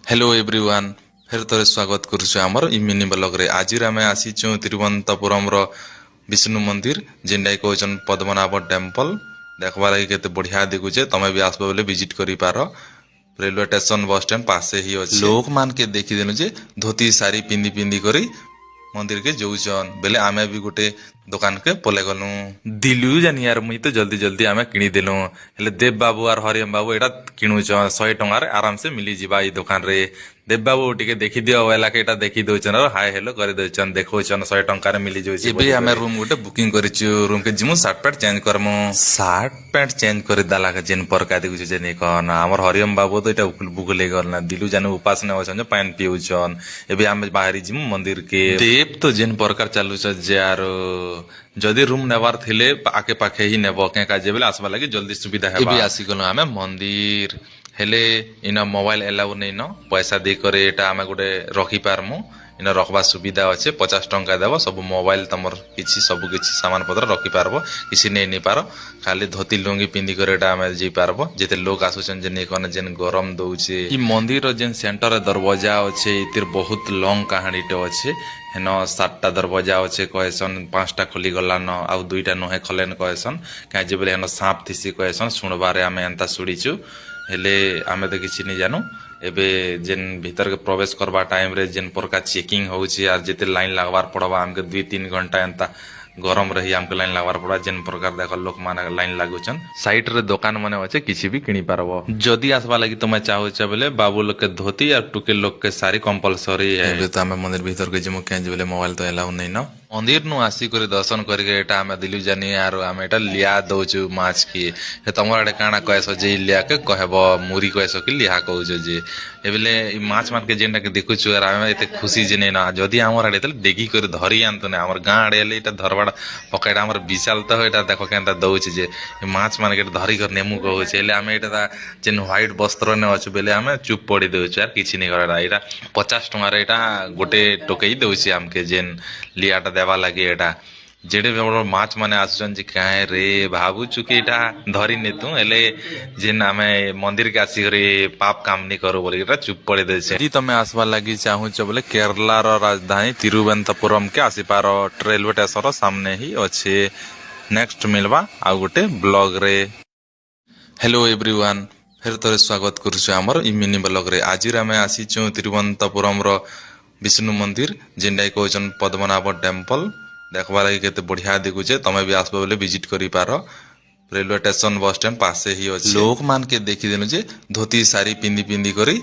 Hello everyone फिर थोड़े स्वागत करुछु हमर इ मिनी ब्लॉग रे। आज आमे आसीचु तिरुवनंतपुरम रो विष्णु मंदिर जेंडा कहउछन पद्मनाभ टेम्पल देखबा लागि केते बढ़िया दिखुचे। तमे भी आसबो बोले विजिट करि पारो। रेलवे स्टेशन बस स्टैंड पासे ही अछि। लोक मान के देखि देनु जे धोती साड़ी पिंदी पिंदी करी मंदिर के जाउछन बेले आमे भी गोटे दुकान के पले गलु दिलु जानी यार मुई तो जल्दी जल्दी आमे किनी देलु। हेले देव बाबू और हरियम बाबू एटा किनुछन 100 टंगार आराम से मिली जिबा ई दुकान रे। देव बाबू टिके देखि दियो वेला के एटा देखि दोछन और हाय हेलो कर दोछन देखोछन 100 टंका रे मिली जोछि। एबे आमे रूम गोटे बुकिंग करिछु। रूम के जिमु शर्ट पैंट चेंज करमु। शर्ट पैंट चेंज कर दाला के जेन परका देखुछु जे नै कहन हमर हरियम बाबू तो एटा बुकले गलना दिलु जाने उपास ने होछन जे पानी पिउछन। एबे आमे बाहरी जिमु मंदिर के देव तो जेन प्रकार चालू छ जे आरो जदि रूम नेबार थिले आके पाखे ही नेबो के का जेबेले आसबा लागि जल्दी सुविधा हेबा। एबे आसी गलो आमे मंदिर हेले इना मोबाइल एलाउ नै न पैसा दे करे एटा आमे गोटे रखि पारमु। इना रखबा सुविधा अछि 50 टंका देबो सब मोबाइल तमर किछि सब किछि सामान पत्र रखि पारबो किछि नै नै पारो। खाली धोती लुंगी पिंदी करे एटा आमे जे पारबो जेते लोग आसुछन जे नै कोन जेन गरम दउछे। ई मंदिर रो जेन सेंटर दरवाजा अछि इतिर बहुत लॉन्ग कहानी तो अछि। हेन 7टा दरवाजा अछि कहसन 5टा खोली गला न आउ 2टा नहे खलेन कहसन का जे बेले हेन सांप थिसी कहसन सुनबारे आमे एंता सुडिछु। हेले आमे तो किछि नै जानु। एबे जेन भीतर के प्रवेश करबा टाइम रे जेन प्रकार चेकिंग होउछि आर जेते लाइन लागबार पड़बा हमके 2-3 घंटा एंता गरम रही हमके लाइन लागबार पड़ा। जेन प्रकार देख लोक माने लाइन लागुछन साइड रे दुकान माने अछि किछि भी किनी पारबो। जदी आसबा लागि तमे चाहो छ बेले बाबू लोग के धोती और टुके लोग के साड़ी कंपलसरी है। एबे त हमें मंदिर भीतर के जिमु के बेले मोबाइल तो एलाउ नै न। मंदिर नु आसी करे दर्शन करके एटा हमें दिलु जानी आरो हमें एटा लिया दउछु माछ की हे तमर एटा काना कहसो जे लिया के कहबो मुरी कहसो कि लिया कहउछो जे एबेले ई माछ मान के जेंडा के देखुछु आर हमें एते खुशी जे नै न जदी हमर आडे तले डेगी करे धरी आनतो नै हमर गां आडे एले एटा धरबाड़ पकेटा हमर विशाल त एटा देखो केनता दउछ जे माछ मान के धरी कर नेमु कहउछ। एले हमें एटा जेन व्हाइट वस्त्र ने अछु बेले हमें चुप पड़ी दउछु यार किछि नै करडा एटा 50 टंका रे एटा गोटे टोकेई दउछि हमके जेन लियाटा देवा लागि एटा जेडे माछ माने आसुछन जे काहे रे भाबु चुके एटा धरी नेतु एले जेन हमें मंदिर के आसी करे पाप काम नै करू बोली एटा चुप पड़ी दे छै। यदि तमे आसबा लागि चाहू छ बोले केरला रो राजधानी तिरुवनंतपुरम के आसी पारो रेलवे स्टेशन रो सामने ही अछि। नेक्स्ट मिलबा आ गोटे ब्लॉग रे। हेलो एवरीवन फिर थोड़े स्वागत करुछु हमर इ मिनी ब्लॉग रे। आज आमे आसीचु तिरुवनंतपुरम रो विष्णु मंदिर जेंडा कहउछन पद्मनाभ टेम्पल देखबा लागि केते बढ़िया दिखुचे। तमे भी आसबो बोले विजिट करि पारो। रेलवे स्टेशन बस स्टैंड पासे ही अछि। लोक मान के देखि देनु जे धोती साड़ी पिंदी पिंदी करी